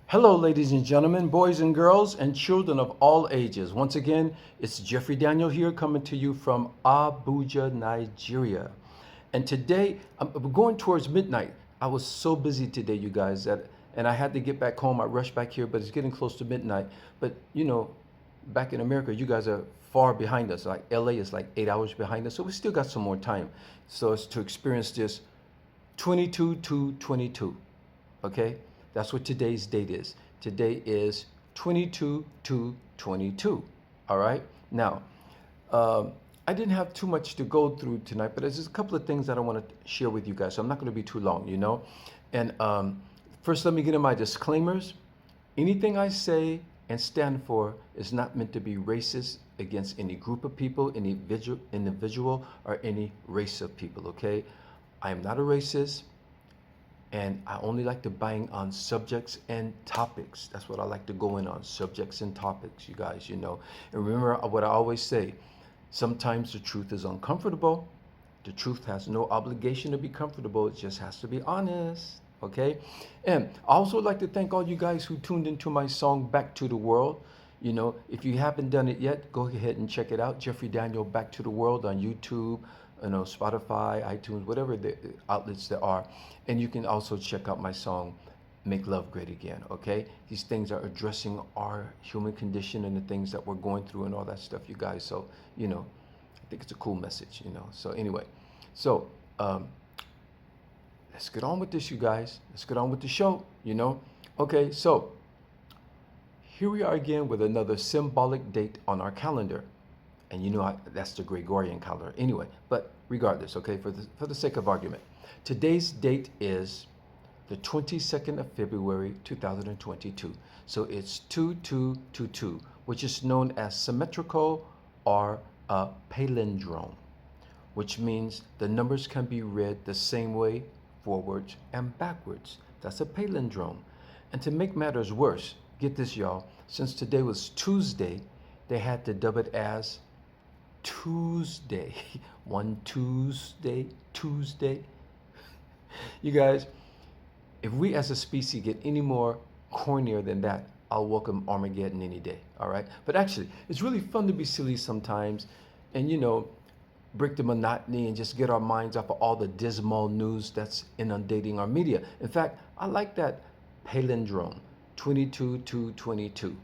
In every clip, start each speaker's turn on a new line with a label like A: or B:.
A: Hello, ladies and gentlemen, boys and girls, and children of all ages. Once again, it's Jeffrey Daniel here coming to you from Abuja, Nigeria. And today, we're going towards midnight. I was so busy today, you guys, and I had to get back home. I rushed back here, but it's getting close to midnight. But, back in America, you guys are far behind us. Like LA is like 8 hours behind us, so we still got some more time. So it's to experience this 22 to 22. Okay, that's what today's date is. Today is 22 to 22. All right, now I didn't have too much to go through tonight, but there's just a couple of things that I want to share with you guys, so I'm not going to be too long. And first, let me get in my disclaimers. Anything I say and stand for is not meant to be racist against any group of people, any individual, or any race of people. Okay, I am not a racist, and I only like to bang on subjects and topics. That's what I like to go in on, subjects and topics, you guys. And remember what I always say, sometimes the truth is uncomfortable. The truth has no obligation to be comfortable. It just has to be honest, okay? And I also like to thank all you guys who tuned into my song, Back to the World. If you haven't done it yet, go ahead and check it out. Jeffrey Daniel, Back to the World on YouTube, Spotify, iTunes, whatever the outlets there are. And you can also check out my song, Make Love Great Again, okay? These things are addressing our human condition and the things that we're going through and all that stuff, you guys. So, I think it's a cool message. So anyway, so let's get on with this, you guys. Let's get on with the show. Okay, so here we are again with another symbolic date on our calendar. And that's the Gregorian calendar anyway, but regardless, okay, for the sake of argument, today's date is the 22nd of February 2022. So it's 2222, which is known as symmetrical or a palindrome, which means the numbers can be read the same way forwards and backwards. That's a palindrome. And to make matters worse, get this, y'all, since today was Tuesday, they had to dub it as Tuesday. One Tuesday. You guys, if we as a species get any more cornier than that, I'll welcome Armageddon any day. All right. But actually, it's really fun to be silly sometimes and, break the monotony and just get our minds off of all the dismal news that's inundating our media. In fact, I like that palindrome, 22 to 22.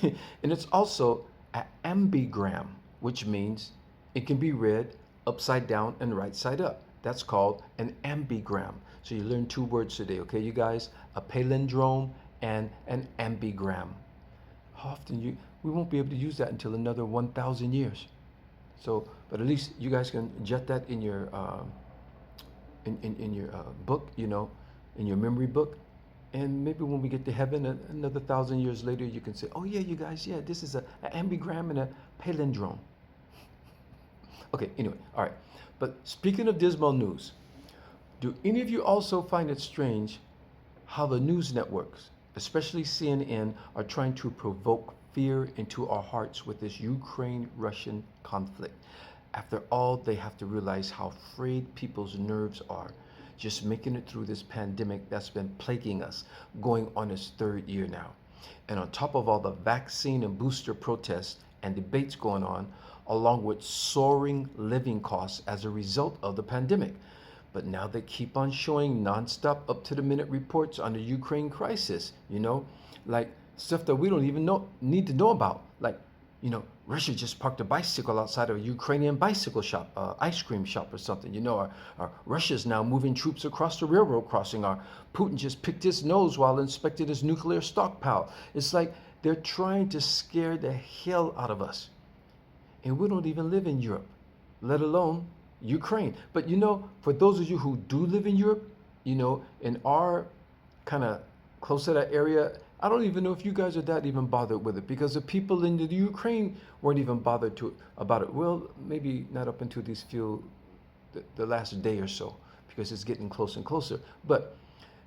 A: And it's also an ambigram, which means it can be read upside down and right side up. That's called an ambigram. So you learn two words today, okay, you guys? A palindrome and an ambigram. How often we won't be able to use that until another 1,000 years. So, but at least you guys can jot that in your in your book, in your memory book. And maybe when we get to heaven, another 1,000 years later, you can say, oh yeah, you guys, yeah, this is an ambigram and a palindrome. Okay, anyway, all right. But speaking of dismal news, do any of you also find it strange how the news networks, especially CNN, are trying to provoke fear into our hearts with this Ukraine-Russian conflict? After all, they have to realize how frayed people's nerves are just making it through this pandemic that's been plaguing us, going on its third year now. And on top of all the vaccine and booster protests and debates going on, along with soaring living costs as a result of the pandemic. But now they keep on showing nonstop up-to-the-minute reports on the Ukraine crisis, like stuff that we don't even need to know about. Like, Russia just parked a bicycle outside of a Ukrainian bicycle shop, ice cream shop or something. Or Russia's now moving troops across the railroad crossing. Or Putin just picked his nose while inspecting his nuclear stockpile. It's like they're trying to scare the hell out of us. And we don't even live in Europe, let alone Ukraine. But for those of you who do live in Europe, in our kind of close to that area, I don't even know if you guys are that even bothered with it, because the people in the Ukraine weren't even bothered about it. Well, maybe not up until the last day or so, because it's getting closer and closer. But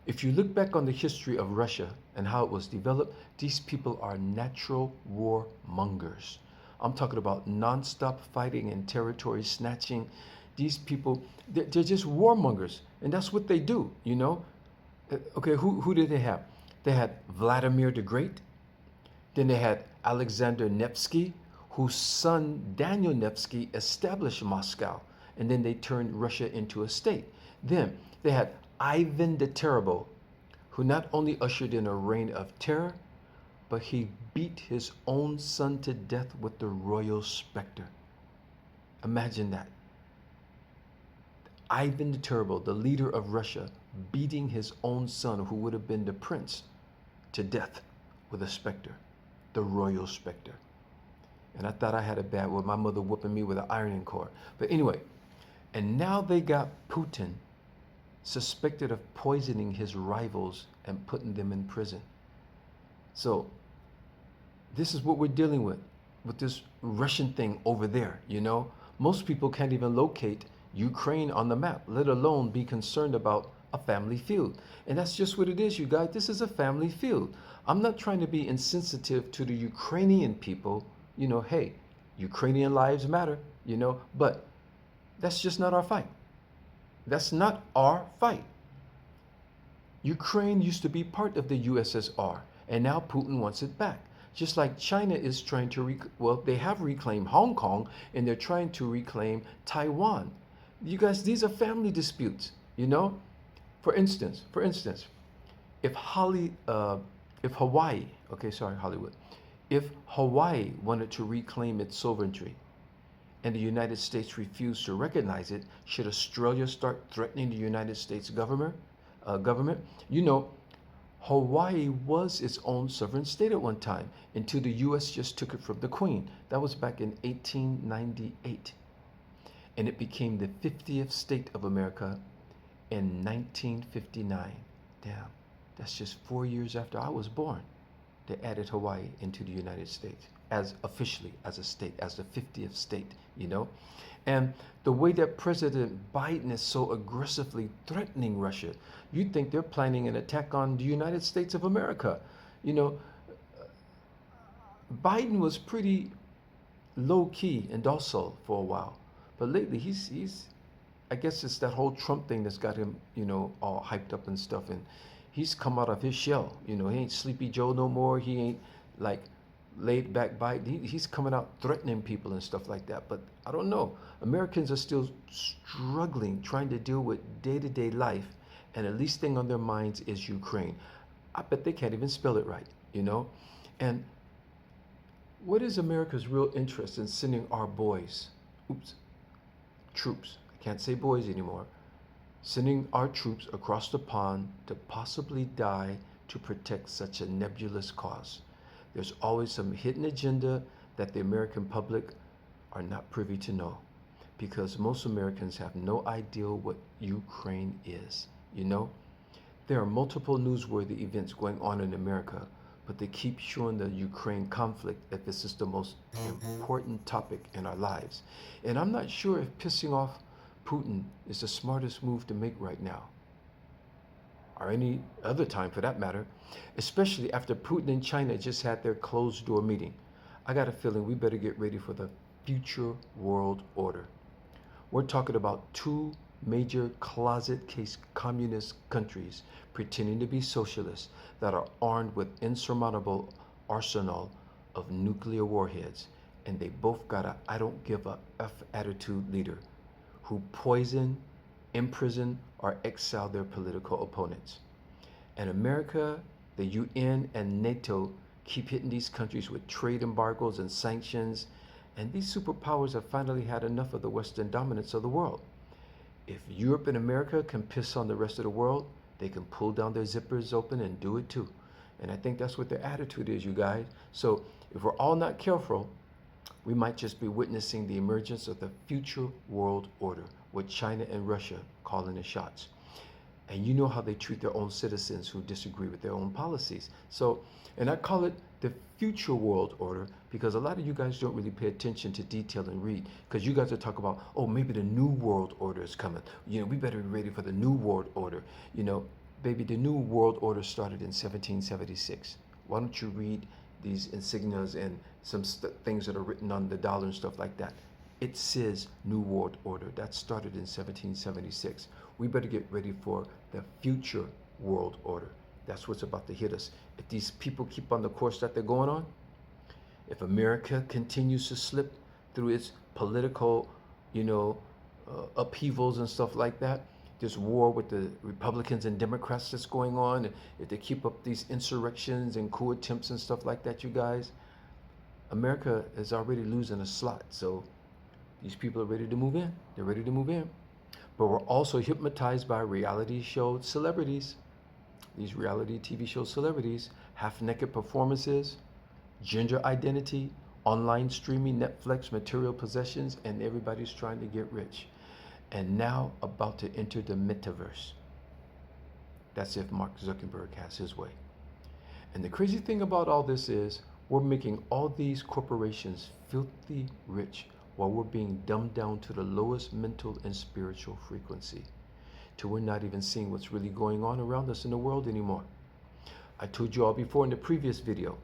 A: if you look back on the history of Russia and how it was developed, these people are natural war mongers. I'm talking about nonstop fighting and territory snatching. These people, they're just warmongers, and that's what they do. Okay, who did they have? They had Vladimir the Great. Then they had Alexander Nevsky, whose son Daniel Nevsky established Moscow, and then they turned Russia into a state. Then they had Ivan the Terrible, who not only ushered in a reign of terror, but he beat his own son to death with the royal specter. Imagine that. Ivan the Terrible, the leader of Russia, beating his own son, who would have been the prince, to death with a specter, the royal specter. And I thought I had it bad with my mother whooping me with an ironing cord. But anyway, and now they got Putin suspected of poisoning his rivals and putting them in prison. So this is what we're dealing with this Russian thing over there, you know? Most people can't even locate Ukraine on the map, let alone be concerned about a family feud. And that's just what it is, you guys. This is a family feud. I'm not trying to be insensitive to the Ukrainian people. You know, hey, Ukrainian lives matter, you know, but that's just not our fight. That's not our fight. Ukraine used to be part of the USSR, and now Putin wants it back. Just like China is trying to, they have reclaimed Hong Kong, and they're trying to reclaim Taiwan. You guys, these are family disputes, you know? For instance, if Hawaii, Hollywood, if Hawaii wanted to reclaim its sovereignty and the United States refused to recognize it, should Australia start threatening the United States government? You know, Hawaii was its own sovereign state at one time until the U.S. just took it from the Queen. That was back in 1898. And it became the 50th state of America in 1959. Damn, that's just 4 years after I was born. They added Hawaii into the United States as officially as a state, as the 50th state, you know? And the way that President Biden is so aggressively threatening Russia, you'd think they're planning an attack on the United States of America. You know, Biden was pretty low-key and docile for a while, but lately he's I guess it's that whole Trump thing that's got him, you know, all hyped up and stuff, and he's come out of his shell. You know, he ain't Sleepy Joe no more. He ain't like laid back Biden. He's coming out threatening people and stuff like that. But I don't know. Americans are still struggling, trying to deal with day-to-day life, and the least thing on their minds is Ukraine. I bet they can't even spell it right, you know? And what is America's real interest in sending our troops, I can't say boys anymore, sending our troops across the pond to possibly die to protect such a nebulous cause? There's always some hidden agenda that the American public are not privy to know, because most Americans have no idea what Ukraine is, you know? There are multiple newsworthy events going on in America, but they keep showing the Ukraine conflict that this is the most important topic in our lives. And I'm not sure if pissing off Putin is the smartest move to make right now, or any other time for that matter, especially after Putin and China just had their closed door meeting. I got a feeling we better get ready for the future world order. We're talking about two major closet case communist countries pretending to be socialists that are armed with insurmountable arsenal of nuclear warheads, and they both got a I don't give a F attitude leader who poison, imprison, or exile their political opponents. And America, the UN, and NATO keep hitting these countries with trade embargoes and sanctions, and these superpowers have finally had enough of the Western dominance of the world. If Europe and America can piss on the rest of the world, they can pull down their zippers open and do it too. And I think that's what their attitude is, you guys. So if we're all not careful, we might just be witnessing the emergence of the future world order, with China and Russia calling the shots. And you know how they treat their own citizens who disagree with their own policies. So, and I call it the future world order because a lot of you guys don't really pay attention to detail and read, because you guys are talking about, oh, maybe the new world order is coming. You know, we better be ready for the new world order. You know, baby, the new world order started in 1776. Why don't you read these insignias and some things that are written on the dollar and stuff like that? It says New World Order. That started in 1776. We better get ready for the future world order. That's what's about to hit us. If these people keep on the course that they're going on, if America continues to slip through its political, you know, upheavals and stuff like that, this war with the Republicans and Democrats that's going on, if they keep up these insurrections and coup attempts and stuff like that, you guys, America is already losing a slot. So these people are ready to move in. They're ready to move in. But we're also hypnotized by reality show celebrities. These reality TV show celebrities, half-naked performances, gender identity, online streaming, Netflix, material possessions, and everybody's trying to get rich. And now about to enter the metaverse. That's if Mark Zuckerberg has his way. And the crazy thing about all this is we're making all these corporations filthy rich while we're being dumbed down to the lowest mental and spiritual frequency, till we're not even seeing what's really going on around us in the world anymore. I told you all before in the previous video,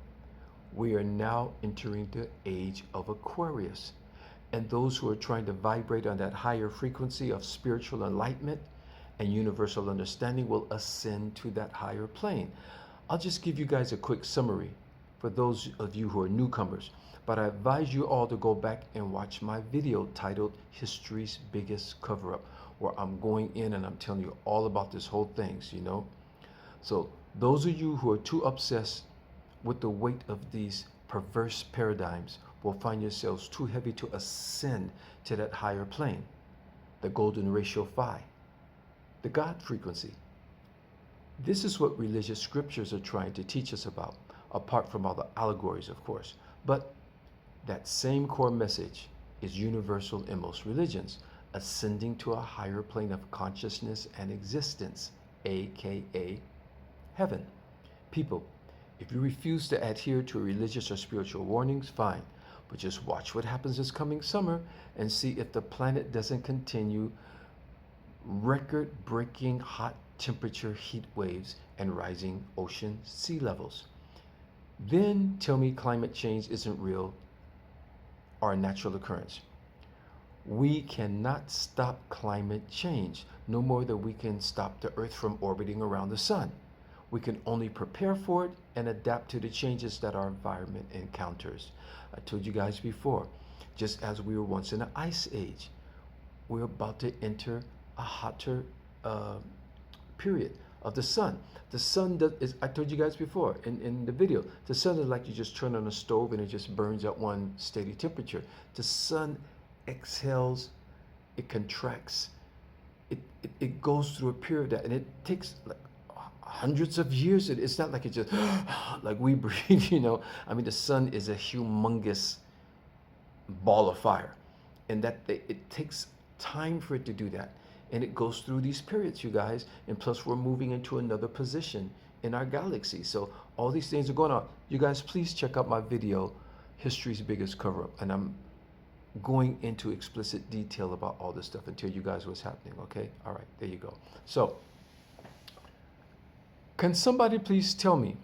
A: we are now entering the age of Aquarius. And those who are trying to vibrate on that higher frequency of spiritual enlightenment and universal understanding will ascend to that higher plane. I'll just give you guys a quick summary for those of you who are newcomers, but I advise you all to go back and watch my video titled History's Biggest Cover-Up, where I'm going in and I'm telling you all about this whole things, you know. So those of you who are too obsessed with the weight of these perverse paradigms will find yourselves too heavy to ascend to that higher plane, the golden ratio phi, the God frequency. This is what religious scriptures are trying to teach us about, apart from all the allegories, of course. But that same core message is universal in most religions, ascending to a higher plane of consciousness and existence, aka heaven. People, if you refuse to adhere to religious or spiritual warnings, fine. But just watch what happens this coming summer and see if the planet doesn't continue record-breaking hot temperature heat waves and rising ocean sea levels. Then tell me climate change isn't real or a natural occurrence. We cannot stop climate change, no more than we can stop the Earth from orbiting around the sun. We can only prepare for it and adapt to the changes that our environment encounters. I told you guys before, just as we were once in an ice age, we're about to enter a hotter period of the sun. The sun is, I told you guys before in the video, the sun is like you just turn on a stove and it just burns at one steady temperature. The sun exhales, it contracts, it goes through a period that, and it takes like hundreds of years. It's not like it just like we breathe, you know. I mean, the sun is a humongous ball of fire, and that it takes time for it to do that, and it goes through these periods, you guys. And plus, we're moving into another position in our galaxy, so all these things are going on. You guys, please check out my video, History's Biggest Cover-Up, and I'm going into explicit detail about all this stuff and tell you guys what's happening. Okay, all right, there you go. So can somebody please tell me,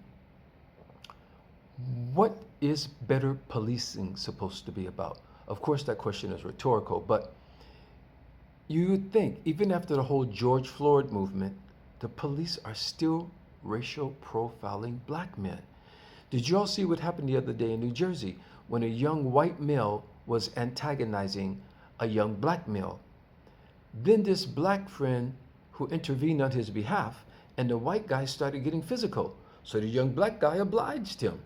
A: what is better policing supposed to be about? Of course, that question is rhetorical, but you would think, even after the whole George Floyd movement, the police are still racial profiling black men. Did you all see what happened the other day in New Jersey when a young white male was antagonizing a young black male? Then this black friend who intervened on his behalf, and the white guy started getting physical. So the young black guy obliged him.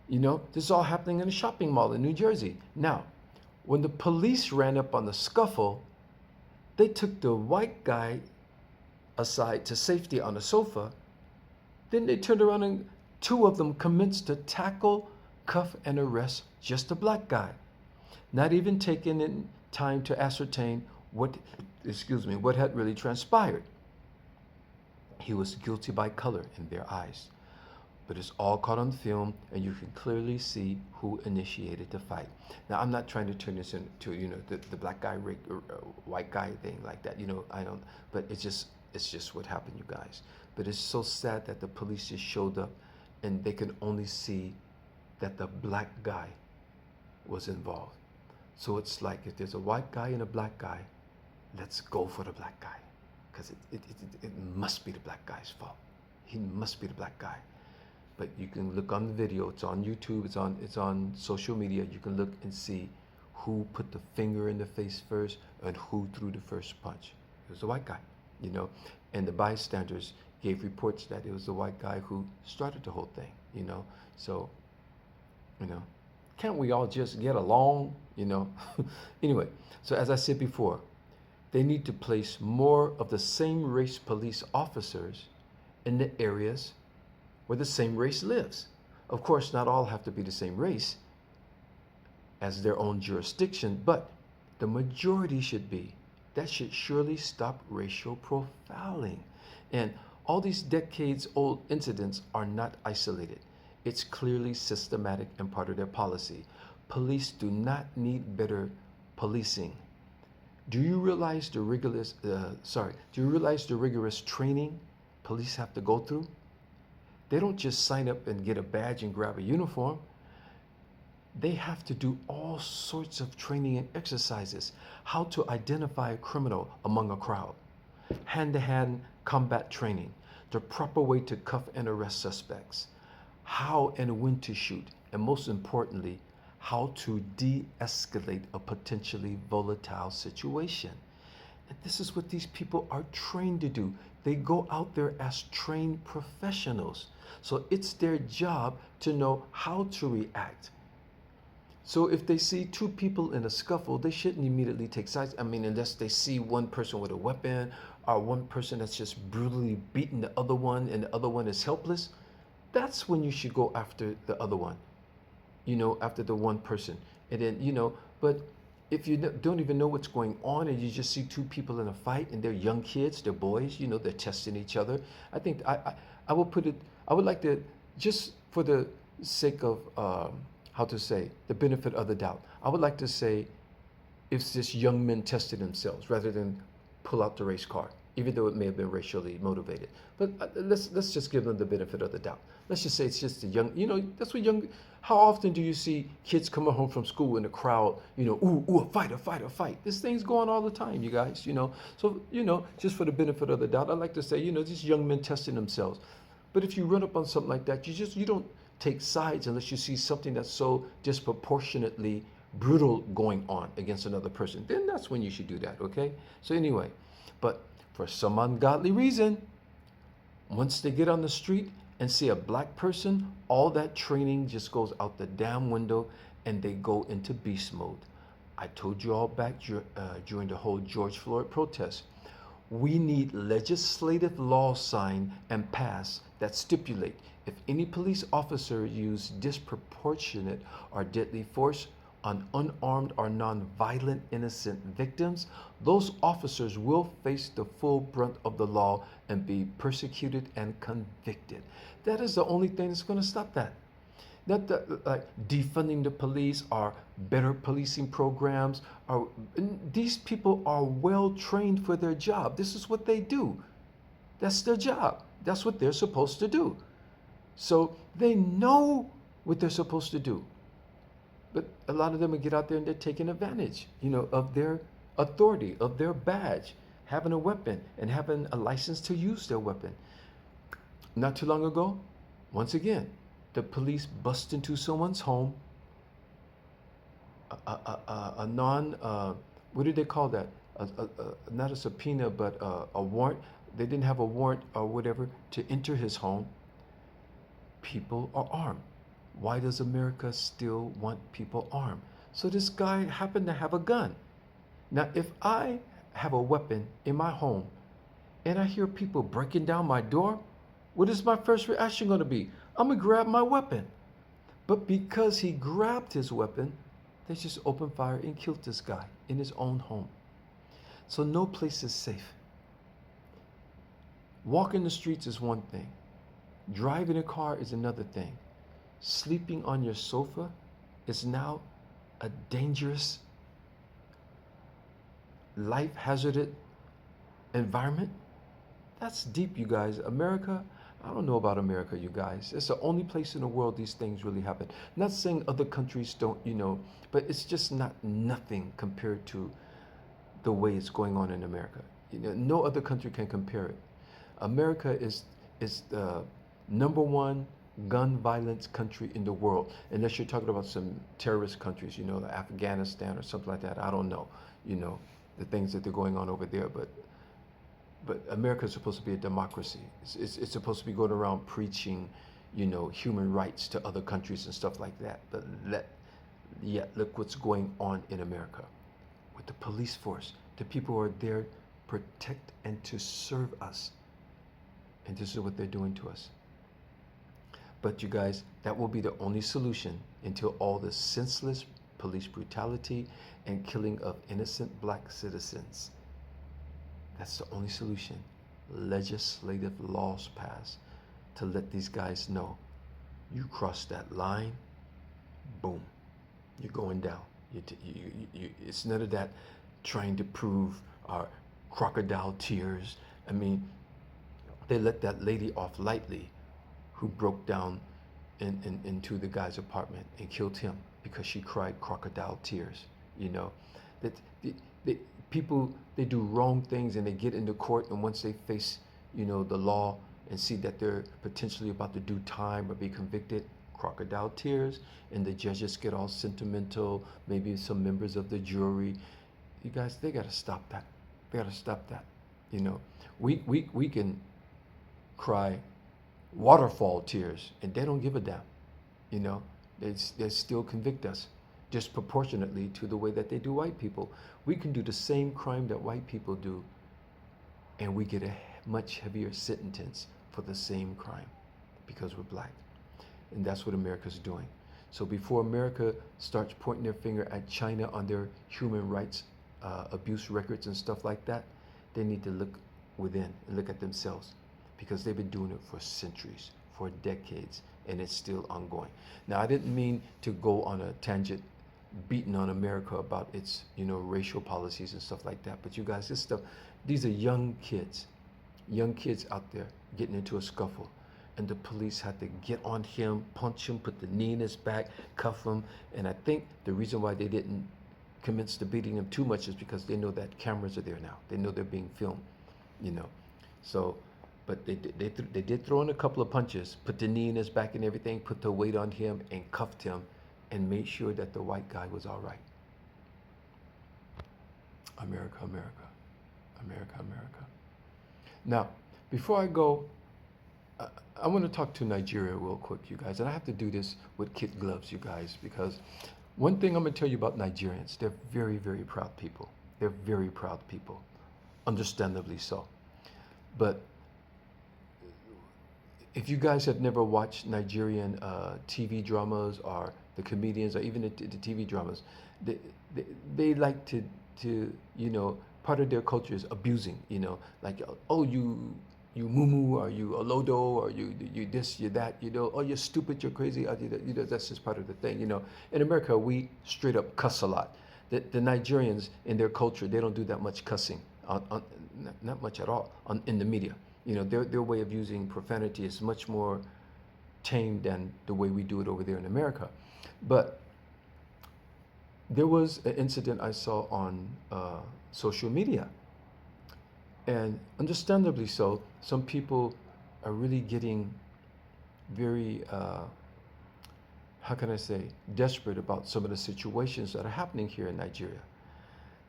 A: You know, this is all happening in a shopping mall in New Jersey. Now, when the police ran up on the scuffle, they took the white guy aside to safety on the sofa. Then they turned around and two of them commenced to tackle, cuff, and arrest just the black guy, not even taking in time to ascertain what had really transpired. He was guilty by color in their eyes. But it's all caught on film, and you can clearly see who initiated the fight. Now, I'm not trying to turn this into, you know, the black guy, white guy thing like that. You know, I don't, but it's just what happened, you guys. But it's so sad that the police just showed up, and they can only see that the black guy was involved. So it's like, if there's a white guy and a black guy, let's go for the black guy, because it must be the black guy's fault. he must be the black guy. But you can look on the video. It's on YouTube. It's on social media. You can look and see who put the finger in the face first and who threw the first punch. It was the white guy, you know. And the bystanders gave reports that it was the white guy who started the whole thing, you know. So, you know, can't we all just get along, you know? Anyway, so as I said before, they need to place more of the same race police officers in the areas where the same race lives. Of course, not all have to be the same race as their own jurisdiction, but the majority should be. That should surely stop racial profiling. And all these decades old incidents are not isolated. It's clearly systematic and part of their policy. Police do not need better policing. Do you realize the rigorous training police have to go through? They don't just sign up and get a badge and grab a uniform. They have to do all sorts of training and exercises. How to identify a criminal among a crowd. Hand-to-hand combat training. The proper way to cuff and arrest suspects. How and when to shoot. And most importantly, how to de-escalate a potentially volatile situation. And this is what these people are trained to do. They go out there as trained professionals. So it's their job to know how to react. So if they see two people in a scuffle, they shouldn't immediately take sides. I mean, unless they see one person with a weapon or one person that's just brutally beating the other one and the other one is helpless. That's when you should go after the other one, you know, after the one person. And then, you know, but if you don't even know what's going on and you just see two people in a fight and they're young kids, they're boys, you know, they're testing each other. I think I would like to, just for the sake of, the benefit of the doubt, I would like to say it's just young men testing themselves rather than pull out the race card, even though it may have been racially motivated. But let's just give them the benefit of the doubt. Let's just say it's just a young, you know, that's what young, how often do you see kids coming home from school in the crowd, you know, ooh, a fight. This thing's going all the time, you guys, you know. So, you know, just for the benefit of the doubt, I'd like to say, you know, these young men testing themselves. But if you run up on something like that, you don't take sides unless you see something that's so disproportionately brutal going on against another person. Then that's when you should do that, okay? So anyway, but for some ungodly reason, once they get on the street and see a black person, all that training just goes out the damn window and they go into beast mode. I told you all back during the whole George Floyd protest, we need legislative laws signed and passed that stipulate if any police officer use disproportionate or deadly force on unarmed or non-violent innocent victims, those officers will face the full brunt of the law and be persecuted and convicted. That is the only thing that's going to stop that. Not like defunding the police or better policing programs. These people are well trained for their job. This is what they do. That's their job. That's what they're supposed to do. So they know what they're supposed to do. But a lot of them will get out there and they're taking advantage, you know, of their authority, of their badge, having a weapon and having a license to use their weapon. Not too long ago, once again, the police bust into someone's home, what did they call that? Not a subpoena, but a warrant. They didn't have a warrant or whatever to enter his home. People are armed. Why does America still want people armed? So this guy happened to have a gun. Now, if I have a weapon in my home and I hear people breaking down my door, what is my first reaction going to be? I'm going to grab my weapon. But because he grabbed his weapon, they just opened fire and killed this guy in his own home. So no place is safe. Walking the streets is one thing. Driving a car is another thing. Sleeping on your sofa is now a dangerous, life-hazarded environment. That's deep, you guys. America, I don't know about America, you guys. It's the only place in the world these things really happen. Not saying other countries don't, you know, but it's just not nothing compared to the way it's going on in America. You know, no other country can compare it. America is It's the number one gun violence country in the world, unless you're talking about some terrorist countries, like Afghanistan or something like that. I don't know, the things that they're going on over there, but America is supposed to be a democracy. It's supposed to be going around preaching, human rights to other countries and stuff like that. But yet look what's going on in America with the police force. The people who are there to protect and to serve us. And this is what they're doing to us. But you guys, that will be the only solution until all the senseless police brutality and killing of innocent black citizens. That's the only solution. Legislative laws pass to let these guys know, you cross that line, boom, you're going down. It's none of that trying to prove our crocodile tears. I mean, they let that lady off lightly who broke down into the guy's apartment and killed him because she cried crocodile tears. That people, they do wrong things and they get into court, and once they face, the law and see that they're potentially about to do time or be convicted, crocodile tears, and the judges get all sentimental, maybe some members of the jury. You guys, they got to stop that. They got to stop that. We can cry waterfall tears and they don't give a damn. They still convict us disproportionately to the way that they do white people. We can do the same crime that white people do and we get a much heavier sentence for the same crime because we're black. And that's what America's doing. So before America starts pointing their finger at China on their human rights abuse records and stuff like that, they need to look within and look at themselves, because they've been doing it for centuries, for decades, and it's still ongoing. Now, I didn't mean to go on a tangent beating on America about its, racial policies and stuff like that. But you guys, these are young kids out there getting into a scuffle. And the police had to get on him, punch him, put the knee in his back, cuff him. And I think the reason why they didn't commence to beating him too much is because they know that cameras are there now. They know they're being filmed, So, but they did throw in a couple of punches, put the knee in his back and everything, put the weight on him and cuffed him and made sure that the white guy was all right. America, America, America, America. Now, before I go, I want to talk to Nigeria real quick, you guys. And I have to do this with kid gloves, you guys, because one thing I'm going to tell you about Nigerians, they're very, very proud people. They're very proud people, understandably so. But if you guys have never watched Nigerian TV dramas or the comedians or even the TV dramas, they like to part of their culture is abusing, like, oh, you mumu, or you olodo, or you this, you that, oh, you're stupid, you're crazy, that's just part of the thing, In America, we straight up cuss a lot. The Nigerians, in their culture, they don't do that much cussing, not much at all, in the media. Their way of using profanity is much more tame than the way we do it over there in America. But there was an incident I saw on social media. And understandably so, some people are really getting very, how can I say, desperate about some of the situations that are happening here in Nigeria.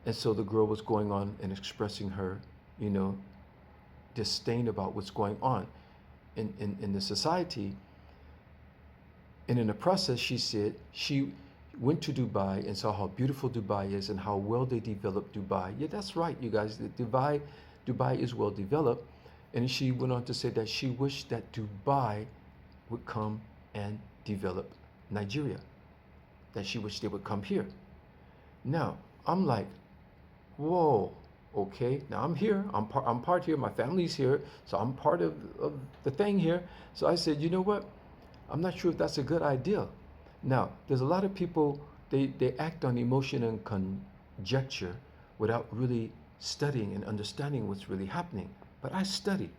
A: And so the girl was going on and expressing her, disdain about what's going on in the society. And in the process, she said she went to Dubai and saw how beautiful Dubai is and how well they developed Dubai. Yeah, that's right, you guys. Dubai is well developed. And she went on to say that she wished that Dubai would come and develop Nigeria, that she wished they would come here. Now, I'm like, whoa, okay, now I'm here, I'm part here, my family's here, so I'm part of the thing here. So I said, you know what, I'm not sure if that's a good idea. Now, there's a lot of people, they act on emotion and conjecture without really studying and understanding what's really happening. But I study,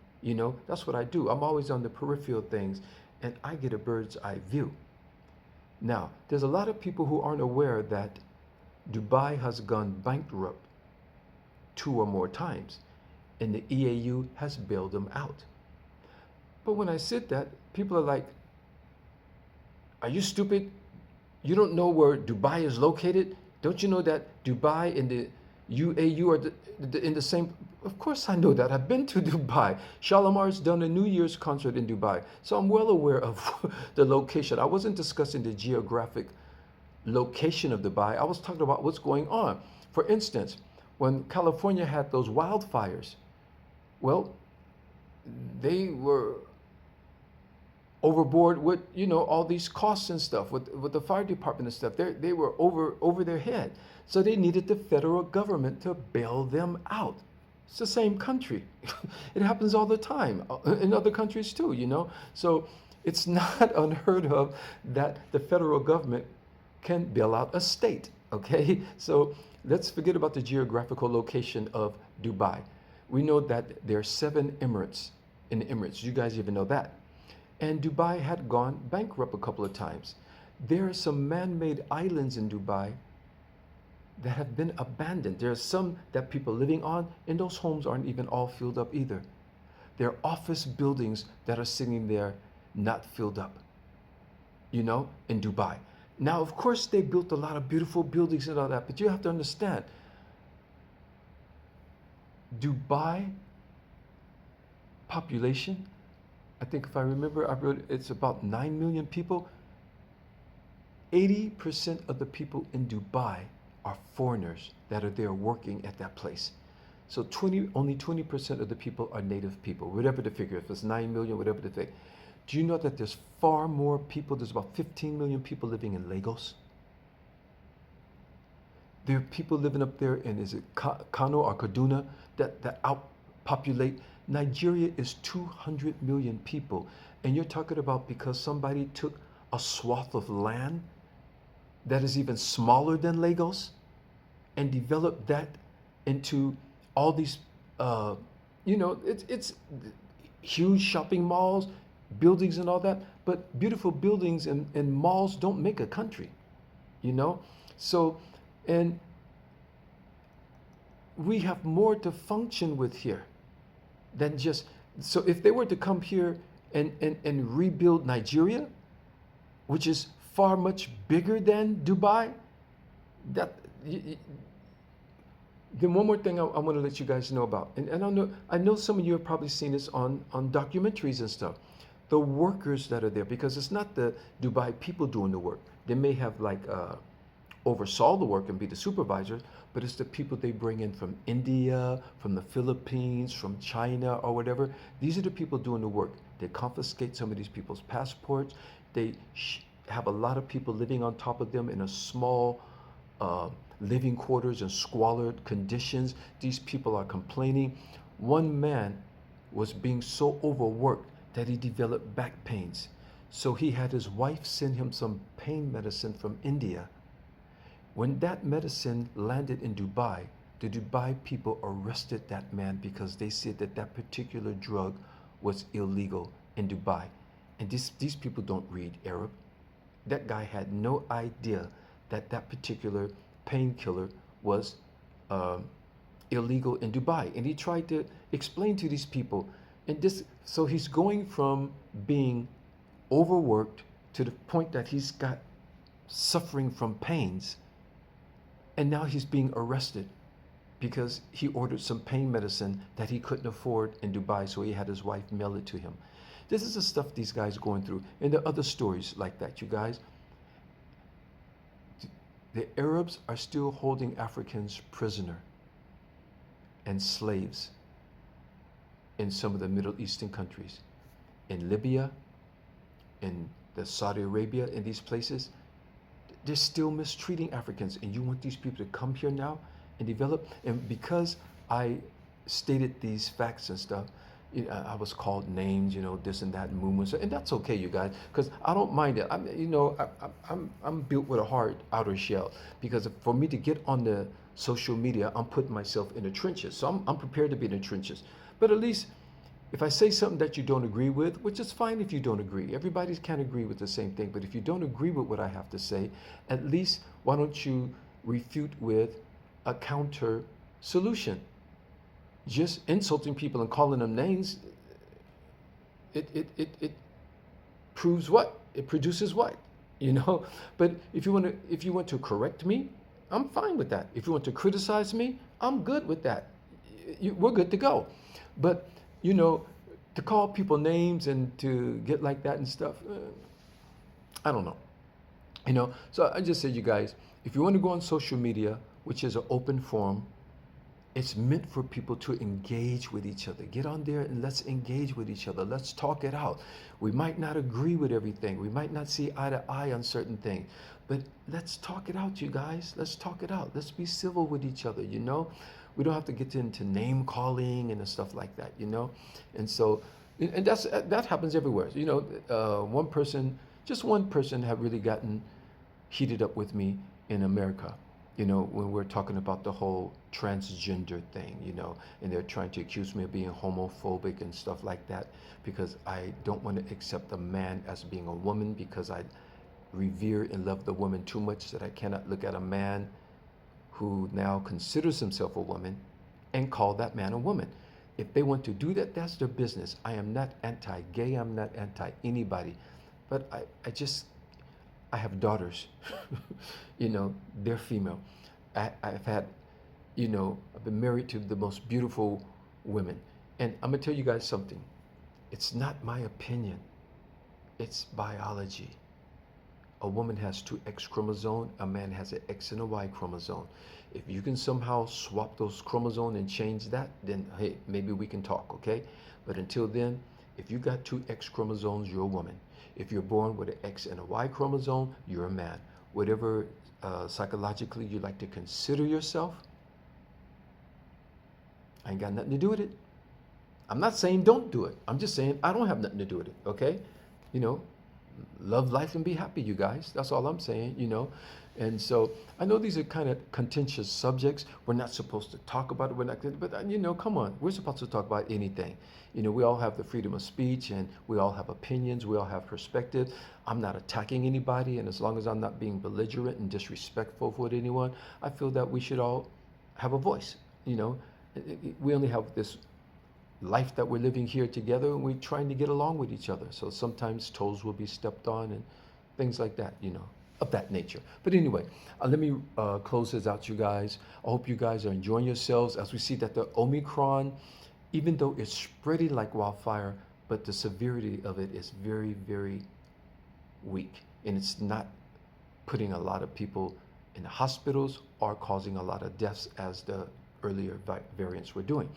A: that's what I do. I'm always on the peripheral things, and I get a bird's eye view. Now, there's a lot of people who aren't aware that Dubai has gone bankrupt 2 or more times, and the EAU has bailed them out. But when I said that, people are like, are you stupid? You don't know where Dubai is located? Don't you know that Dubai and the UAU are in the same? Of course I know that. I've been to Dubai. Shalimar's done a New Year's concert in Dubai. So I'm well aware of the location. I wasn't discussing the geographic location of Dubai. I was talking about what's going on. For instance, when California had those wildfires, well, they were overboard with all these costs and stuff with the fire department and stuff. They were over their head, so they needed the federal government to bail them out. It's the same country. It happens all the time in other countries too. So it's not unheard of that the federal government can bail out a state. Okay, so let's forget about the geographical location of Dubai. We know that there are 7 emirates in the Emirates. You guys even know that. And Dubai had gone bankrupt a couple of times. There are some man-made islands in Dubai that have been abandoned. There are some that people are living on, and those homes aren't even all filled up either. There are office buildings that are sitting there not filled up, in Dubai. Now, of course, they built a lot of beautiful buildings and all that, but you have to understand, Dubai population, I think if I remember, I wrote it's about 9 million people. 80% of the people in Dubai are foreigners that are there working at that place. So only 20% of the people are native people, whatever the figure, if it's 9 million, whatever the thing. Do you know that there's far more people, there's about 15 million people living in Lagos? There are people living up there in, is it Kano or Kaduna, that outpopulate. Nigeria is 200 million people. And you're talking about because somebody took a swath of land that is even smaller than Lagos and developed that into all these, it's huge shopping malls, buildings and all that. But beautiful buildings and malls don't make a country, So, and we have more to function with here than just, so if they were to come here and rebuild Nigeria, which is far much bigger than Dubai, then one more thing I want to let you guys know about, and I know some of you have probably seen this on documentaries and stuff, the workers that are there, because it's not the Dubai people doing the work. They may have oversaw the work and be the supervisors, but it's the people they bring in from India, from the Philippines, from China or whatever. These are the people doing the work. They confiscate some of these people's passports. They have a lot of people living on top of them in a small living quarters and squalid conditions. These people are complaining. One man was being so overworked that he developed back pains. So he had his wife send him some pain medicine from India. When that medicine landed in Dubai, the Dubai people arrested that man because they said that that particular drug was illegal in Dubai. And these people don't read Arab. That guy had no idea that that particular painkiller was illegal in Dubai. And he tried to explain to these people. So he's going from being overworked to the point that he's got suffering from pains. And now he's being arrested because he ordered some pain medicine that he couldn't afford in Dubai, so he had his wife mail it to him. This is the stuff these guys are going through. And there are other stories like that, you guys. The Arabs are still holding Africans prisoner and slaves in some of the Middle Eastern countries. In Libya, in the Saudi Arabia, in these places, they're still mistreating Africans. And you want these people to come here now and develop? And because I stated these facts and stuff, I was called names, this and that, and movements, and that's okay, you guys, because I don't mind it. I'm built with a hard outer shell, because for me to get on the social media, I'm putting myself in the trenches. So I'm prepared to be in the trenches. But at least if I say something that you don't agree with, which is fine if you don't agree. Everybody can't agree with the same thing. But if you don't agree with what I have to say, at least why don't you refute with a counter solution? Just insulting people and calling them names, it proves what? It produces what? You know? But if you want to correct me, I'm fine with that. If you want to criticize me, I'm good with that. We're good to go. But, you know, to call people names and to get like that and stuff, I don't know. You know, so I just said, you guys, if you want to go on social media, which is an open forum, it's meant for people to engage with each other. Get on there and let's engage with each other. Let's talk it out. We might not agree with everything. We might not see eye to eye on certain things. But let's talk it out, you guys. Let's talk it out. Let's be civil with each other, you know? We don't have to get into name calling and stuff like that, you know? And so, and that happens everywhere. You know, just one person have really gotten heated up with me in America, you know, when we're talking about the whole transgender thing, you know, and they're trying to accuse me of being homophobic and stuff like that because I don't want to accept a man as being a woman because I revere and love the woman too much that I cannot look at a man who now considers himself a woman and call that man a woman. If they want to do that, that's their business. I am not anti-gay. I'm not anti-anybody. But I have daughters, you know, they're female. I've had, you know, I've been married to the most beautiful women. And I'm going to tell you guys something. It's not my opinion. It's biology. A woman has two X chromosomes, a man has an X and a Y chromosome. If you can somehow swap those chromosomes and change that, then hey, maybe we can talk, okay? But until then, if you got two X chromosomes, you're a woman. If you're born with an X and a Y chromosome, you're a man. Whatever psychologically you like to consider yourself, I ain't got nothing to do with it. I'm not saying don't do it. I'm just saying I don't have nothing to do with it, okay? You know, love life and be happy, you guys. That's all I'm saying, you know. And so I know these are kind of contentious subjects. We're not supposed to talk about it. We're not, but you know, come on. We're supposed to talk about anything. You know, we all have the freedom of speech and we all have opinions. We all have perspective. I'm not attacking anybody. And as long as I'm not being belligerent and disrespectful with anyone, I feel that we should all have a voice. You know, we only have this life that we're living here together and we're trying to get along with each other. So sometimes toes will be stepped on and things like that, you know, of that nature. But anyway, let me close this out, you guys. I hope you guys are enjoying yourselves as we see that the Omicron, even though it's spreading like wildfire, but the severity of it is very, very weak. And it's not putting a lot of people in the hospitals or causing a lot of deaths as the earlier variants were doing.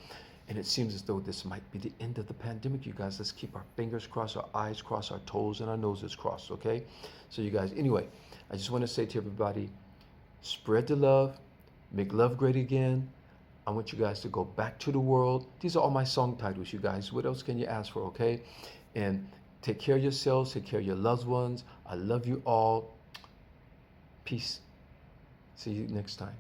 A: And it seems as though this might be the end of the pandemic, you guys. Let's keep our fingers crossed, our eyes crossed, our toes and our noses crossed, okay? So you guys, anyway, I just want to say to everybody, spread the love, make love great again. I want you guys to go back to the world. These are all my song titles, you guys. What else can you ask for, okay? And take care of yourselves, take care of your loved ones. I love you all. Peace. See you next time.